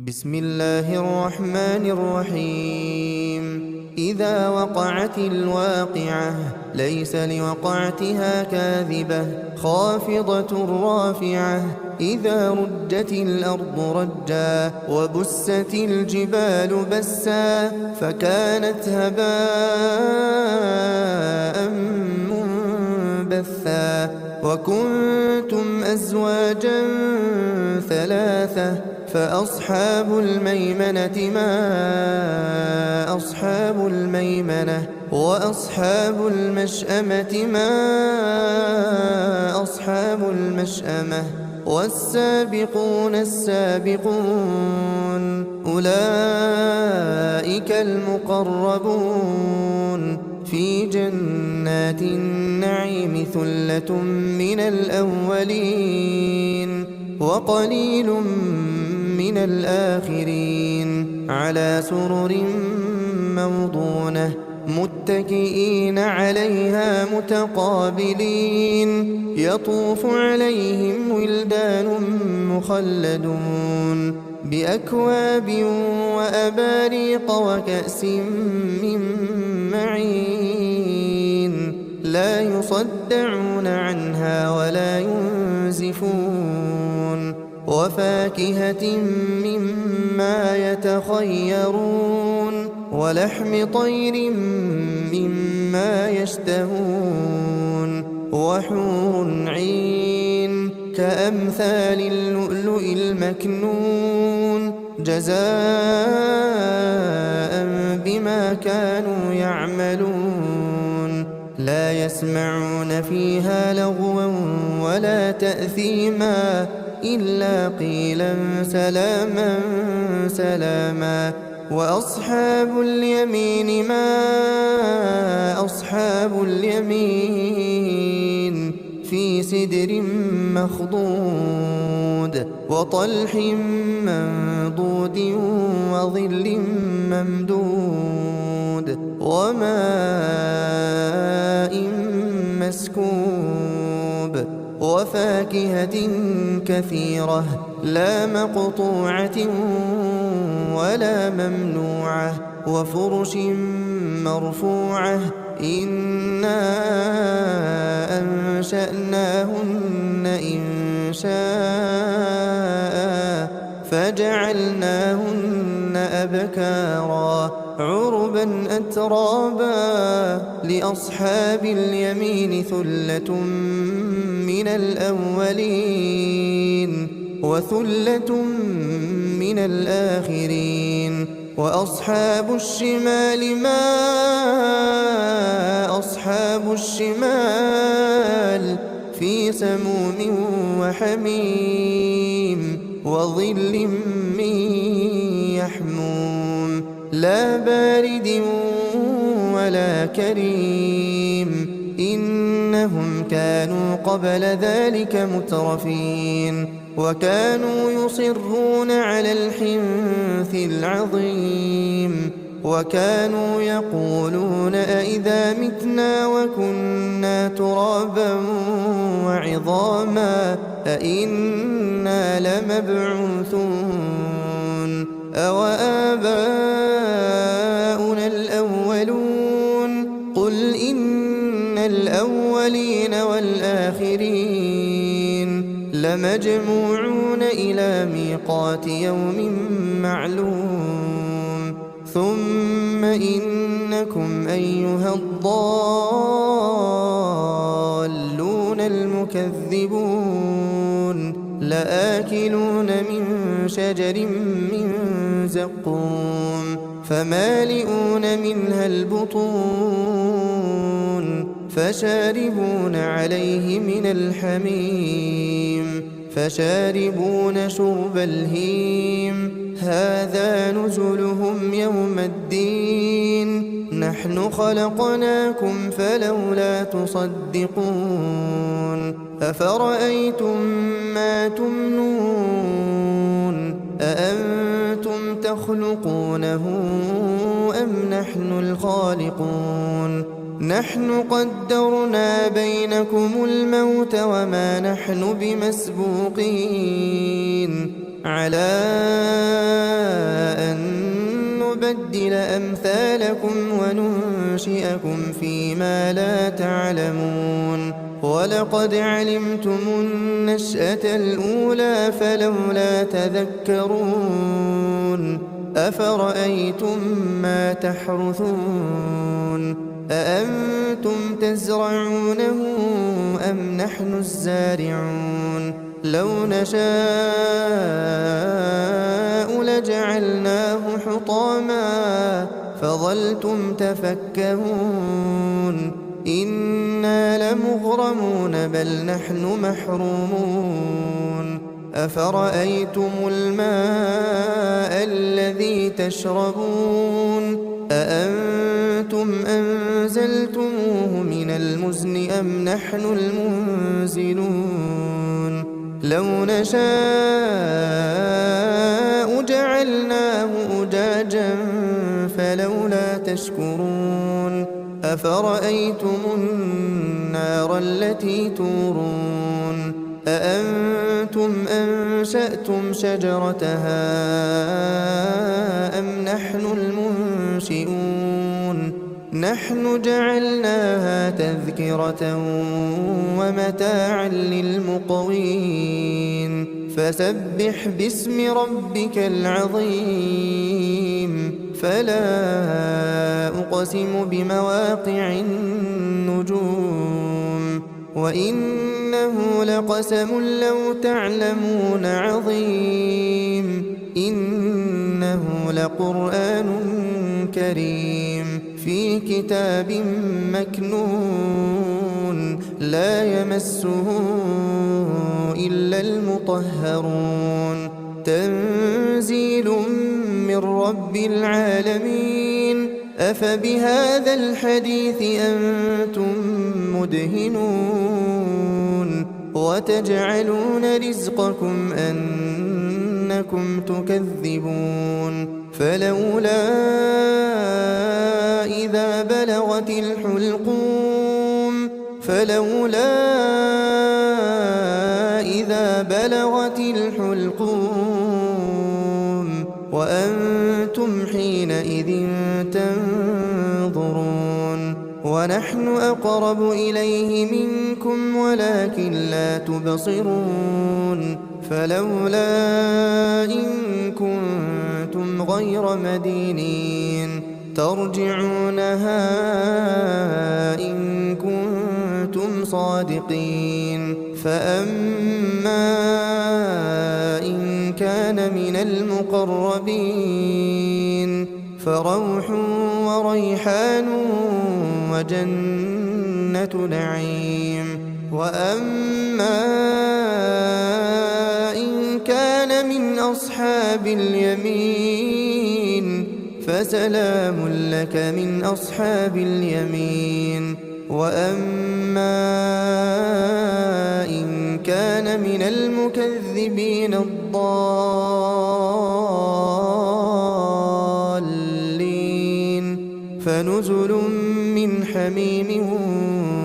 بسم الله الرحمن الرحيم. إذا وقعت الواقعة ليس لوقعتها كاذبة خافضة رافعة. إذا رجت الأرض رجا وبست الجبال بسا فكانت هباء منبثا. وكنتم أزواجا ثلاثة فأصحاب الميمنة ما أصحاب الميمنة وأصحاب المشأمة ما أصحاب المشأمة والسابقون السابقون أولئك المقربون في جنات النعيم ثلة من الأولين وقليل من الآخرين على سرر موضونة متكئين عليها متقابلين يطوف عليهم ولدان مخلدون بأكواب وأباريق وكأس من معين لا يصدعون عنها ولا ينزفون وفاكهة مما يتخيرون ولحم طير مما يشتهون وحور عين كأمثال اللؤلؤ المكنون جزاء بما كانوا يعملون لا يسمعون فيها لغوا ولا تأثيما إلا قيلا سلاما سلاما. وأصحاب اليمين ما أصحاب اليمين في سدر مخضود وطلح منضود وظل ممدود وماء مسكوب وفاكهة كثيرة لا مقطوعة ولا ممنوعة وفرش مرفوعة إنا أنشأناهن إنشاء فجعلناهن أبكارا عربا أترابا لأصحاب اليمين ثلة من الأولين وثلة من الآخرين. وأصحاب الشمال ما أصحاب الشمال في سموم وحميم وظل من يحموم لا بارد ولا كريم إنهم كانوا قبل ذلك مترفين وكانوا يصرون على الحنث العظيم وكانوا يقولون أئذا متنا وكنا ترابا وعظاما أئنا لمبعوثون أو آباؤنا الأولون قل إن الأولين والآخرين لمجموعون إلى ميقات يوم معلوم ثم إنكم أيها الضالون المكذبون لآكلون من شجر من زقوم فمالئون منها البطون فشاربون عليه من الحميم فشاربون شرب الهيم هذا نزلهم يوم الدين نحن خلقناكم فلولا تصدقون أفرأيتم ما تمنون أأنتم تخلقونه أم نحن الخالقون نحن قدرنا بينكم الموت وما نحن بمسبوقين على نبدل أمثالكم وننشئكم فيما لا تعلمون ولقد علمتم النشأة الأولى فلولا تذكرون أفرأيتم ما تحرثون أأنتم تزرعونه أم نحن الزارعون لو نشاء لجعلناه حطاما فظلتم تفكهون إنا لمغرمون بل نحن محرومون أفرأيتم الماء الذي تشربون أأنتم أنزلتموه من المزن أم نحن المنزلون لو نشاء جعلناه أجاجا فلولا تشكرون أفرأيتم النار التي تورون أأنتم أنشأتم شجرتها أم نحن المنشئون نحن جعلناها تذكرة ومتاعا للمقوين فسبح باسم ربك العظيم فلا أقسم بمواقع النجوم وإنه لقسم لو تعلمون عظيم إنه لقرآن كريم في كتاب مكنون لا يمسه إلا المطهرون تنزيل من رب العالمين أفبهذا الحديث أنتم مدهنون وتجعلون رزقكم أنكم تكذبون فلولا إذا بلغت الحلقوم وأنتم حينئذ تنظرون ونحن أقرب إليه منكم ولكن لا تبصرون فلولا إن كنتم غير مدينين ترجعونها إن كنتم صادقين فأما إن كان من المقربين فروح وريحان وجنة نعيم وأما إن كان من أصحاب اليمين فسلام لك من أصحاب اليمين وأما إن كان من المكذبين الضالين فنزل من حميم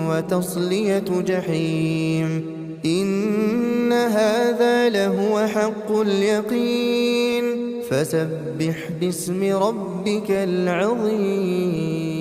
وتصلية جحيم إن هذا لهو حق اليقين فسبح باسم ربك العظيم